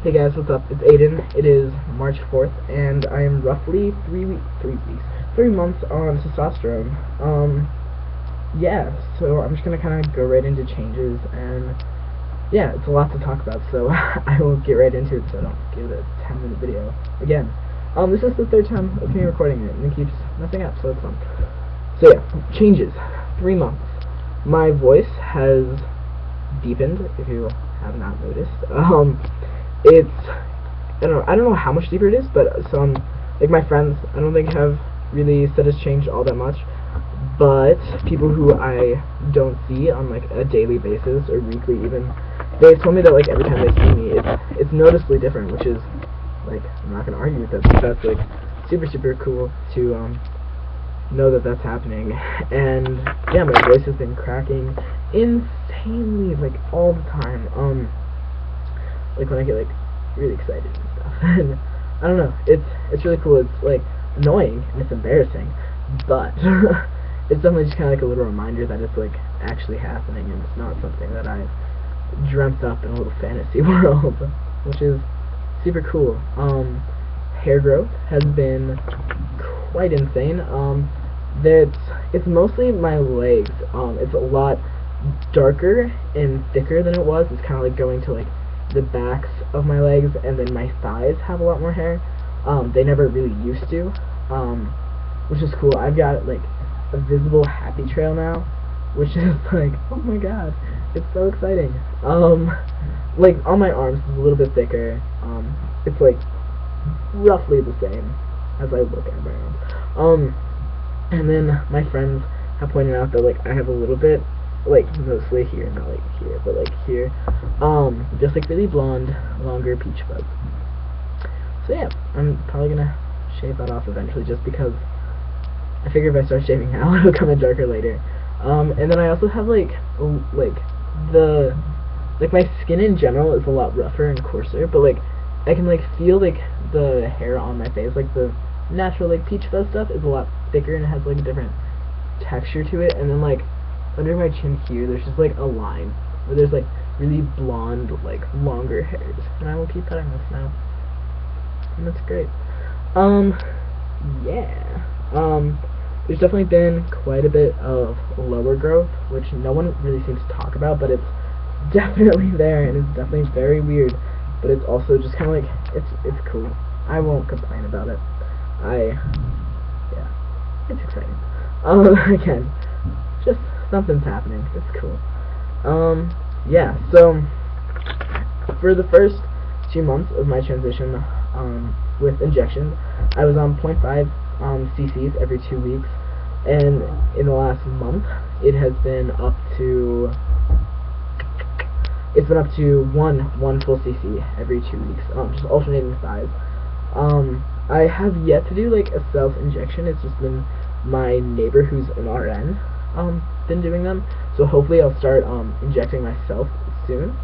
Hey guys, what's up? It's Aiden. It is March 4th, and I am roughly 3 months on testosterone. Yeah, so I'm just gonna kind of go right into changes, and yeah, it's a lot to talk about, so I will get right into it so I don't give it a 10-minute video again. This is the third time of me recording it, and it keeps messing up, so it's fun. So yeah, changes. 3 months. My voice has deepened, if you have not noticed. It's, I don't know how much deeper it is, but some, like my friends, I don't think have really said it's changed all that much, but people who I don't see on like a daily basis or weekly even, they told me that like every time they see me, it's noticeably different, which is like, I'm not gonna argue with that. That's like super cool to know that that's happening. And yeah, my voice has been cracking insanely like all the time. Like when I get like really excited and stuff. And I don't know, it's really cool. It's like annoying and it's embarrassing, but it's definitely just kind of like a little reminder that it's like actually happening and it's not something that I've dreamt up in a little fantasy world, which is super cool. Hair growth has been quite insane. It's mostly my legs. It's a lot darker and thicker than it was. It's kind of like going to like the backs of my legs, and then my thighs have a lot more hair. They never really used to, which is cool. I've got like a visible happy trail now, which is like, oh my god, it's so exciting. Like on my arms it's a little bit thicker. It's like roughly the same as I look at my arms. And then my friends have pointed out that like I have a little bit, like mostly here, not like here, but like here, just like really blonde, longer peach fuzz. So yeah, I'm probably gonna shave that off eventually, just because I figure if I start shaving now, it'll come in darker later. And then I also have like my skin in general is a lot rougher and coarser, but like I can like feel like the hair on my face, like the natural like peach fuzz stuff is a lot thicker and it has like a different texture to it. And then like under my chin here, there's just like a line where there's like really blonde, like longer hairs, and I will keep cutting this now, and that's great. Yeah. There's definitely been quite a bit of lower growth, which no one really seems to talk about, but it's definitely there, and it's definitely very weird, but it's also just kind of like, it's cool. I won't complain about it. Yeah, it's exciting. Again, just something's happening. It's cool. Yeah, so for the first 2 months of my transition with injections, I was on 0.5 cc's every 2 weeks, and in the last month it has been up to one full cc every 2 weeks, just alternating size. I have yet to do like a self-injection. It's just been my neighbor who's an RN been doing them, so hopefully I'll start injecting myself soon.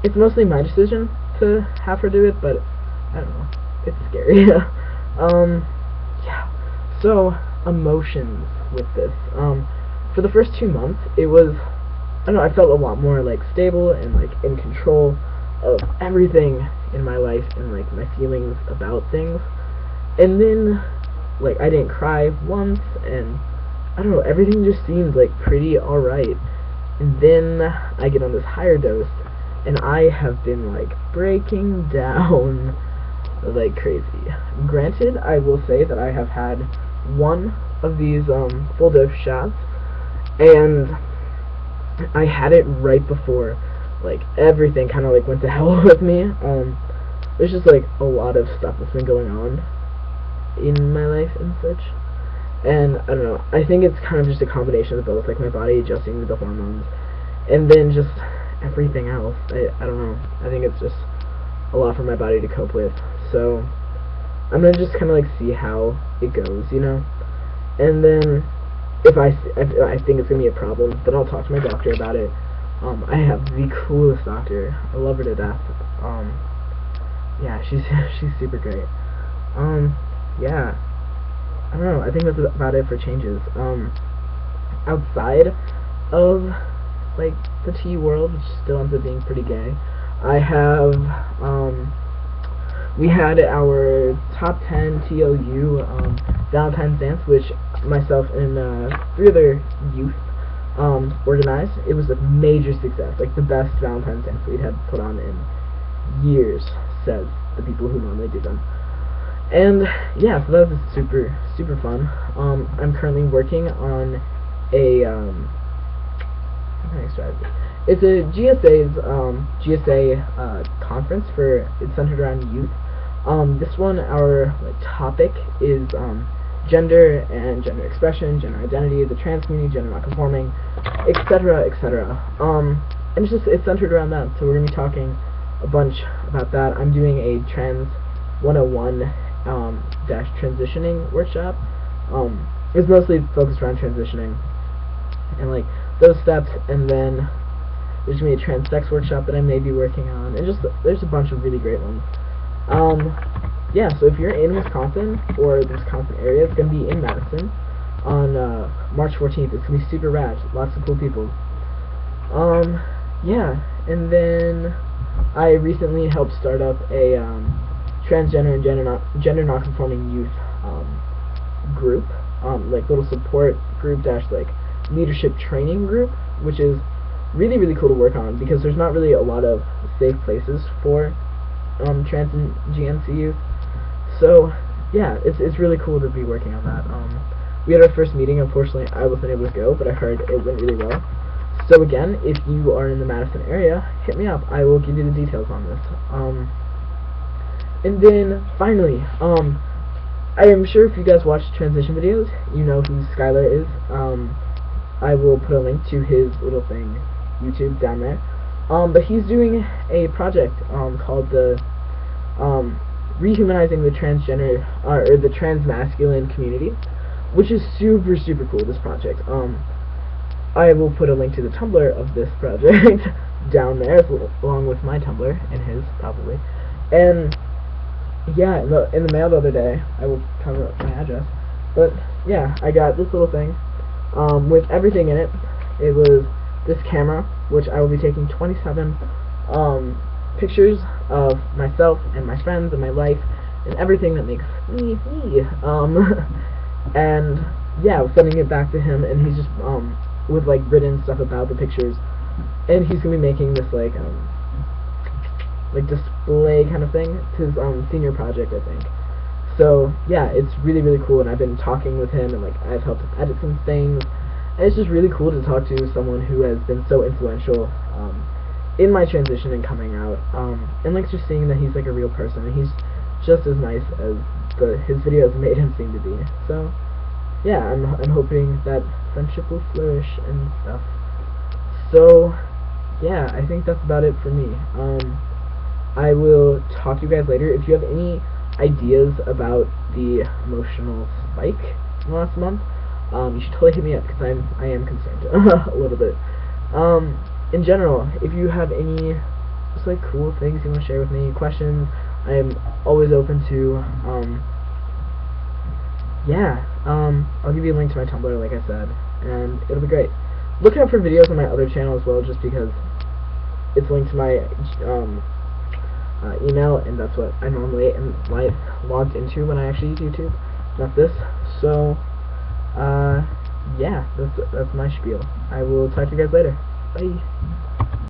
It's mostly my decision to have her do it, but I don't know, it's scary. Yeah, so emotions with this. For the first 2 months it was, I don't know, I felt a lot more like stable and like in control of everything in my life and like my feelings about things. And then like I didn't cry once, and I don't know, everything just seemed like pretty alright. And then I get on this higher dose, and I have been like breaking down like crazy. Granted, I will say that I have had one of these full dose shots, and I had it right before like everything kind of like went to hell with me. There's just like a lot of stuff that's been going on in my life and such, and I don't know, I think it's kind of just a combination of both, like my body adjusting to the hormones and then just everything else. I don't know, I think it's just a lot for my body to cope with, so I'm gonna just kind of like see how it goes, you know, and then if I think it's gonna be a problem, then I'll talk to my doctor about it. I have the coolest doctor, I love her to death. Yeah, she's super great. Yeah, I don't know, I think that's about it for changes. Outside of like the tea world, which still ends up being pretty gay, I have, we had our top 10 TLU Valentine's Dance, which myself and 3 other youth organized. It was a major success, like the best Valentine's Dance we'd had put on in years, says the people who normally do them. And yeah, so that was super fun. I'm currently working on a how can I describe it? It's a GSA conference for, it's centered around youth. This one, our topic is gender and gender expression, gender identity, the trans community, gender nonconforming, etc., etc. And it's centered around that. So we're gonna be talking a bunch about that. I'm doing a Trans 101 dash transitioning workshop. It's mostly focused around transitioning and like those steps, and then there's gonna be a trans sex workshop that I may be working on, and just there's a bunch of really great ones. Yeah, so if you're in Wisconsin or the Wisconsin area, it's gonna be in Madison on March 14th. It's gonna be super rad, lots of cool people. Yeah, and then I recently helped start up a transgender and gender nonconforming youth group, like little support group dash like leadership training group, which is really cool to work on because there's not really a lot of safe places for trans and GNC youth. So yeah, it's really cool to be working on that. We had our first meeting. Unfortunately, I wasn't able to go, but I heard it went really well. So again, if you are in the Madison area, hit me up. I will give you the details on this. And then finally, I am sure if you guys watch transition videos, you know who Skylar is. I will put a link to his little thing, YouTube, down there. But he's doing a project called the Rehumanizing the Transgender or the Transmasculine Community, which is super cool. This project. I will put a link to the Tumblr of this project down there, along with my Tumblr and his probably. And yeah, in the mail the other day, I will cover up my address. But yeah, I got this little thing with everything in it. It was this camera, which I will be taking 27 pictures of myself and my friends and my life and everything that makes me me. And yeah, I was sending it back to him, and he's just with like written stuff about the pictures, and he's gonna be making this like display kind of thing. It's his senior project, I think. So yeah, it's really cool, and I've been talking with him, and like I've helped him edit some things, and it's just really cool to talk to someone who has been so influential in my transition and coming out, and like just seeing that he's like a real person, and he's just as nice as his videos made him seem to be. So yeah, I'm hoping that friendship will flourish and stuff. So yeah, I think that's about it for me. I will talk to you guys later. If you have any ideas about the emotional spike last month, you should totally hit me up, because I am concerned a little bit. In general, if you have any just like cool things you want to share with me, questions, I am always open to. Yeah, I'll give you a link to my Tumblr, like I said, and it'll be great. Look out for videos on my other channel as well, just because it's linked to my email, and that's what I normally am logged into when I actually use YouTube, not this. So yeah, that's my spiel. I will talk to you guys later. Bye.